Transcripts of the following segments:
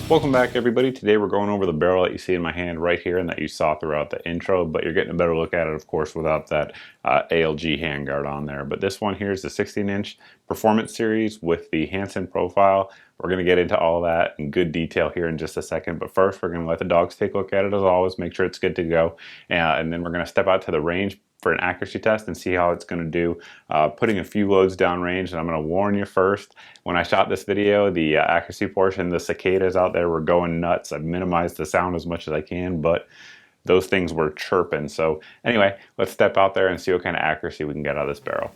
Welcome back, everybody. Today we're going over the barrel that you see in my hand right here and that you saw throughout the intro, but you're getting a better look at it, of course, without that ALG handguard on there. But this one here is the 16-inch Performance Series with the Hanson profile. We're going to get into all that in good detail here in just a second, but first we're going to let the dogs take a look at it as always, make sure it's good to go, and then we're going to step out to the range for an accuracy test and see how it's going to do putting a few loads downrange. And I'm going to warn you first, when I shot this video, the accuracy portion, the cicadas out there were going nuts. I've minimized the sound as much as I can, but those things were chirping. So anyway, let's step out there and see what kind of accuracy we can get out of this barrel.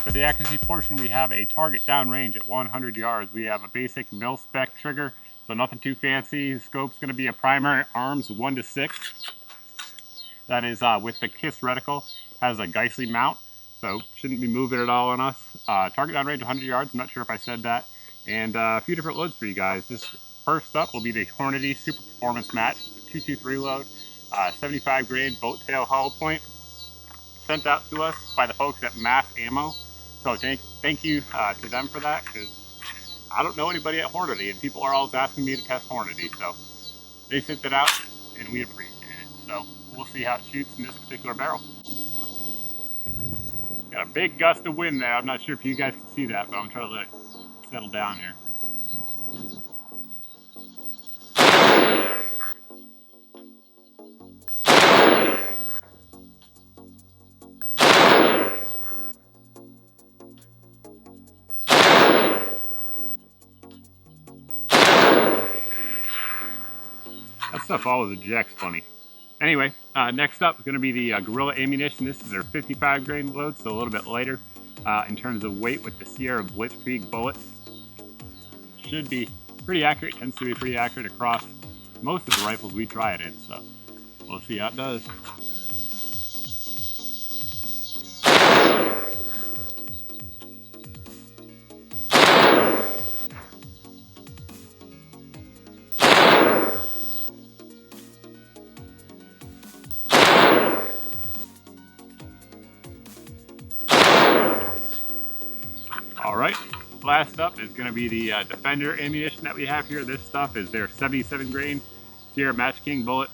For the accuracy portion, we have a target downrange at 100 yards. We have a basic mil-spec trigger, so nothing too fancy. The scope's going to be a primary arms 1 to 6. That is with the KISS reticle. Has a Geissele mount, so shouldn't be moving at all on us. Target downrange 100 yards. I'm not sure if I said that. And a few different loads for you guys. This first up will be the Hornady Super Performance Match. It's a 223 load, 75 grain boat tail hollow point, sent out to us by the folks at Mass Ammo. So thank you to them for that, because I don't know anybody at Hornady, and people are always asking me to test Hornady. So they sent it out, and we appreciate it. So we'll see how it shoots in this particular barrel. Got a big gust of wind there. I'm not sure if you guys can see that, but I'm trying to let it settle down here. That stuff always ejects funny. Anyway, next up is going to be the Gorilla ammunition. This is their 55 grain load, so a little bit lighter in terms of weight with the Sierra Blitzkrieg bullet. Should be pretty accurate, tends to be pretty accurate across most of the rifles we try it in, so we'll see how it does. Alright, last up is going to be the Defender ammunition that we have here. This stuff is their 77 grain Sierra Match King bullet.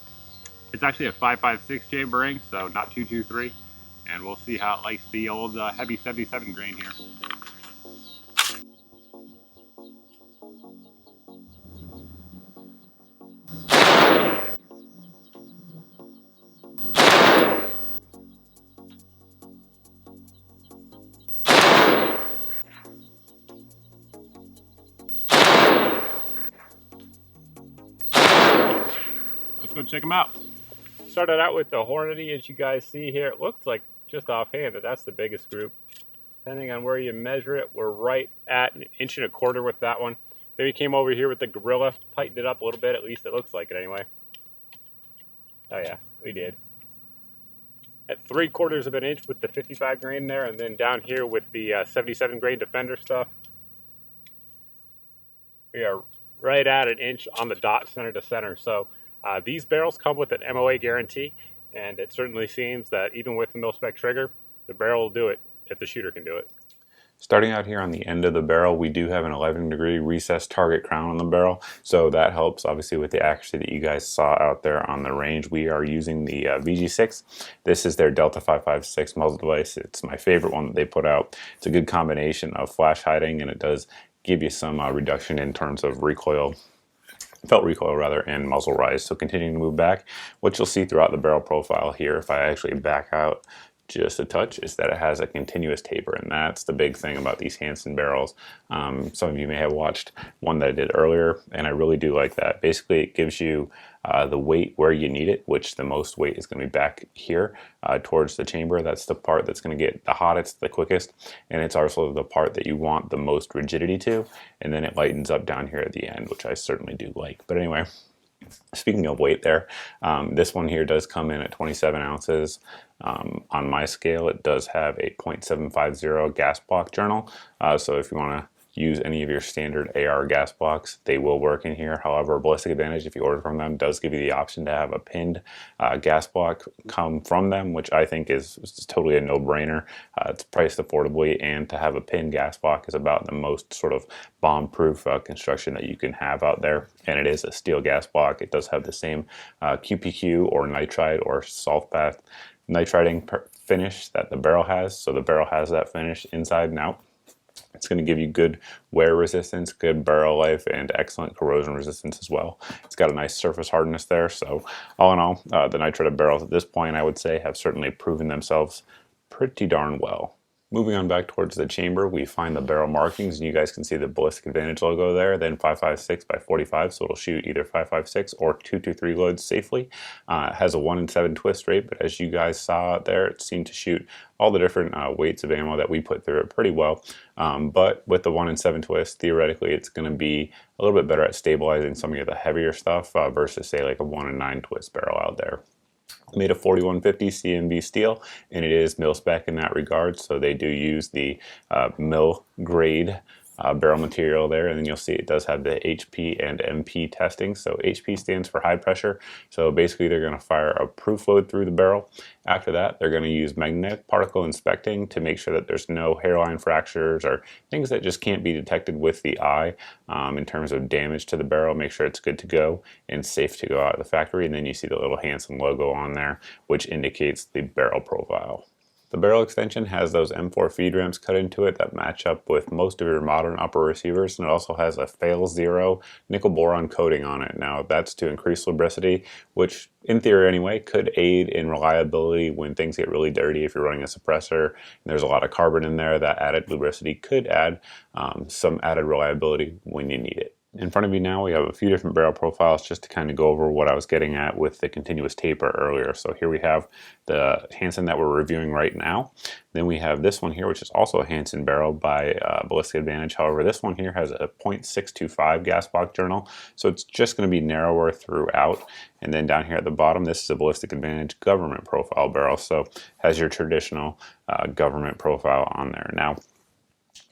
It's actually a 5.56 chambering, so not 223, and we'll see how it likes the old heavy 77 grain here. Let's go check them out. Started out with the Hornady, as you guys see here. It looks like just offhand that that's the biggest group. Depending on where you measure it, we're right at 1.25 inches with that one. Then we came over here with the Gorilla, tightened it up a little bit, at least it looks like it anyway. Oh yeah, we did. At 3/4 inch with the 55 grain there, and then down here with the 77 grain Defender stuff. We are right at 1 inch on the dot, center to center. So these barrels come with an MOA guarantee, and it certainly seems that even with the mil-spec trigger, the barrel will do it if the shooter can do it. Starting out here on the end of the barrel, we do have an 11-degree recessed target crown on the barrel, so that helps obviously with the accuracy that you guys saw out there on the range. We are using the VG6. This is their Delta 5.56 muzzle device. It's my favorite one that they put out. It's a good combination of flash hiding, and it does give you some reduction in terms of recoil, felt recoil rather, and muzzle rise. So continuing to move back, what you'll see throughout the barrel profile here, if I actually back out just a touch is that it has a continuous taper, and that's the big thing about these Hanson barrels. Some of you may have watched one that I did earlier, and I really do like that. Basically, it gives you the weight where you need it, which the most weight is going to be back here towards the chamber. That's the part that's going to get the hottest, the quickest, and it's also the part that you want the most rigidity to, and then it lightens up down here at the end, which I certainly do like. But anyway, speaking of weight there, this one here does come in at 27 ounces. On my scale, it does have a 0.750 gas block journal. So if you want to use any of your standard AR gas blocks, they will work in here. However, Ballistic Advantage, if you order from them, does give you the option to have a pinned gas block come from them, which I think is totally a no-brainer. It's priced affordably, and to have a pinned gas block is about the most sort of bomb-proof construction that you can have out there. And it is a steel gas block. It does have the same QPQ or nitride or salt bath nitriding finish that the barrel has. So the barrel has that finish inside and out. It's going to give you good wear resistance, good barrel life, and excellent corrosion resistance as well. It's got a nice surface hardness there. So all in all, the nitrided barrels at this point, I would say, have certainly proven themselves pretty darn well. Moving on back towards the chamber, we find the barrel markings, and you guys can see the Ballistic Advantage logo there, then 5.56 by 45, so it'll shoot either 5.56 or 223 loads safely. It has a 1 in 7 twist rate, but as you guys saw out there, it seemed to shoot all the different weights of ammo that we put through it pretty well. But with the 1 in 7 twist, theoretically, it's going to be a little bit better at stabilizing some of the heavier stuff versus, say, like a 1 in 9 twist barrel out there. Made of 4150 CMB steel, and it is mil spec in that regard, so they do use the mil grade barrel material there, and then you'll see it does have the HP and MP testing. So HP stands for high pressure, so basically they're going to fire a proof load through the barrel. After that, they're going to use magnetic particle inspecting to make sure that there's no hairline fractures or things that just can't be detected with the eye in terms of damage to the barrel. Make sure it's good to go and safe to go out of the factory, and then you see the little Hanson logo on there, which indicates the barrel profile. The barrel extension has those M4 feed ramps cut into it that match up with most of your modern upper receivers, and it also has a fail zero nickel boron coating on it. Now that's to increase lubricity, which in theory anyway could aid in reliability when things get really dirty. If you're running a suppressor and there's a lot of carbon in there, that added lubricity could add some added reliability when you need it. In front of you now, we have a few different barrel profiles just to kind of go over what I was getting at with the continuous taper earlier. So here we have the Hanson that we're reviewing right now. Then we have this one here, which is also a Hanson barrel by Ballistic Advantage. However, this one here has a 0.625 gas block journal, so it's just going to be narrower throughout. And then down here at the bottom, this is a Ballistic Advantage government profile barrel, so has your traditional government profile on there. Now,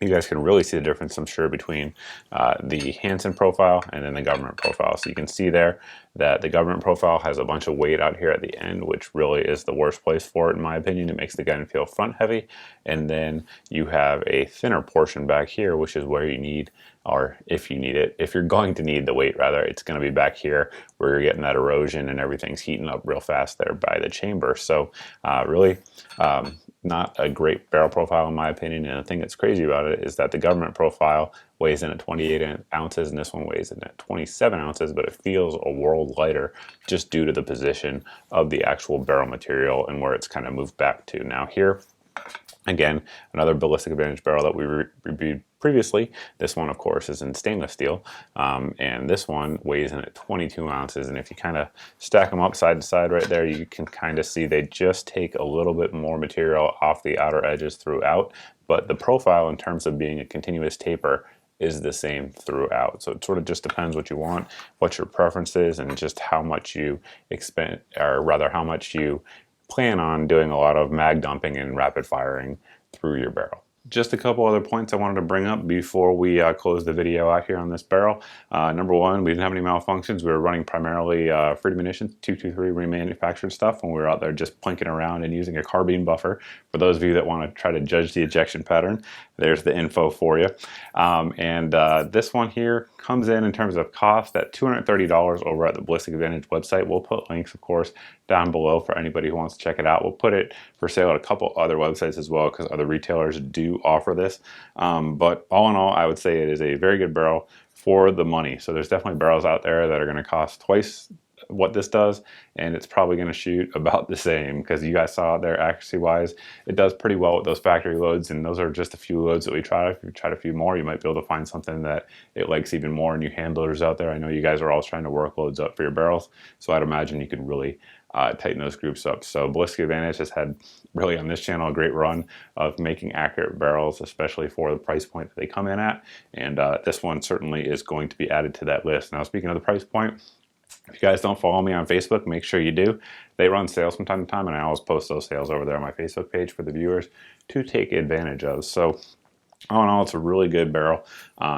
you guys can really see the difference, I'm sure, between the Hanson profile and then the government profile. So you can see there that the government profile has a bunch of weight out here at the end, which really is the worst place for it, in my opinion. It makes the gun feel front heavy. And then you have a thinner portion back here, which is where you need, or if you need it, if you're going to need the weight rather, it's going to be back here where you're getting that erosion and everything's heating up real fast there by the chamber. So really not a great barrel profile in my opinion. And the thing that's crazy about it is that the government profile weighs in at 28 ounces and this one weighs in at 27 ounces, but it feels a world lighter just due to the position of the actual barrel material and where it's kind of moved back to. Now here, again, another Ballistic Advantage barrel that we reviewed previously. This one, of course, is in stainless steel, and this one weighs in at 22 ounces. And if you kind of stack them up side to side right there, you can kind of see they just take a little bit more material off the outer edges throughout, but the profile in terms of being a continuous taper is the same throughout. So it sort of just depends what you want, what your preference is, and just how much you expend, or rather how much you plan on doing a lot of mag dumping and rapid firing through your barrel. Just a couple other points I wanted to bring up before we close the video out here on this barrel. Number one, we didn't have any malfunctions. We were running primarily Freedom Munitions 223 remanufactured stuff when we were out there just plinking around and using a carbine buffer. For those of you that want to try to judge the ejection pattern, there's the info for you. This one here comes in terms of cost at $230 over at the Ballistic Advantage website. We'll put links, of course, down below for anybody who wants to check it out. We'll put it for sale at a couple other websites as well because other retailers do offer this. But all in all, I would say it is a very good barrel for the money. So there's definitely barrels out there that are going to cost twice what this does, and it's probably going to shoot about the same, because you guys saw there accuracy wise, it does pretty well with those factory loads, and those are just a few loads that we tried. If you tried a few more, you might be able to find something that it likes even more. And you handlers out there, I know you guys are always trying to work loads up for your barrels, so I'd imagine you could really tighten those groups up. So Ballistic Advantage has had, really on this channel, a great run of making accurate barrels, especially for the price point that they come in at, and this one certainly is going to be added to that list. Now, speaking of the price point, if you guys don't follow me on Facebook, make sure you do. They run sales from time to time, and I always post those sales over there on my Facebook page for the viewers to take advantage of. So all in all, it's a really good barrel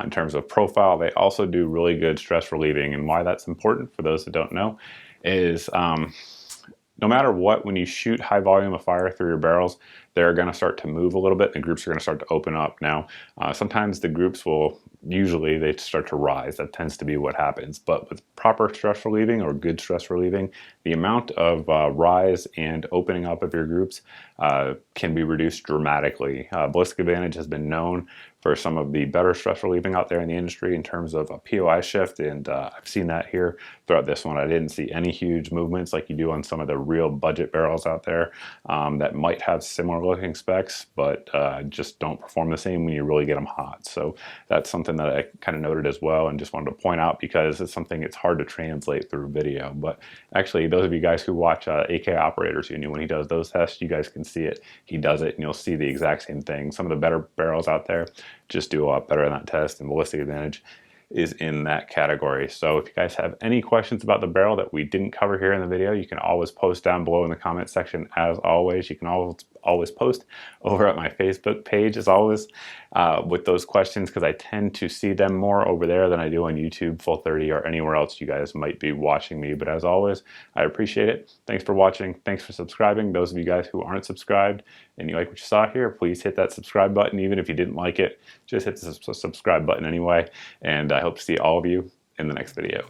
in terms of profile. They also do really good stress relieving, and why that's important for those that don't know is no matter what, when you shoot high volume of fire through your barrels, they're going to start to move a little bit, and groups are going to start to open up. Now, sometimes the groups will, usually they start to rise. That tends to be what happens. But with proper stress relieving or good stress relieving, the amount of rise and opening up of your groups can be reduced dramatically. Ballistic Advantage has been known for some of the better stress relieving out there in the industry in terms of a POI shift, and I've seen that here throughout this one. I didn't see any huge movements like you do on some of the real budget barrels out there that might have similar looking specs, but just don't perform the same when you really get them hot. So that's something that I kind of noted as well, and just wanted to point out because it's something it's hard to translate through video. But actually, those of you guys who watch AK Operators Union, when he does those tests, you guys can see it. He does it, and you'll see the exact same thing. Some of the better barrels out there just do a lot better in that test, and Ballistic Advantage is in that category. So if you guys have any questions about the barrel that we didn't cover here in the video, you can always post down below in the comment section. As always, you can always post over at my Facebook page, as always, with those questions, because I tend to see them more over there than I do on YouTube, Full 30, or anywhere else you guys might be watching me. But as always, I appreciate it. Thanks for watching. Thanks for subscribing. Those of you guys who aren't subscribed and you like what you saw here, please hit that subscribe button. Even if you didn't like it, just hit the subscribe button anyway. And I hope to see all of you in the next video.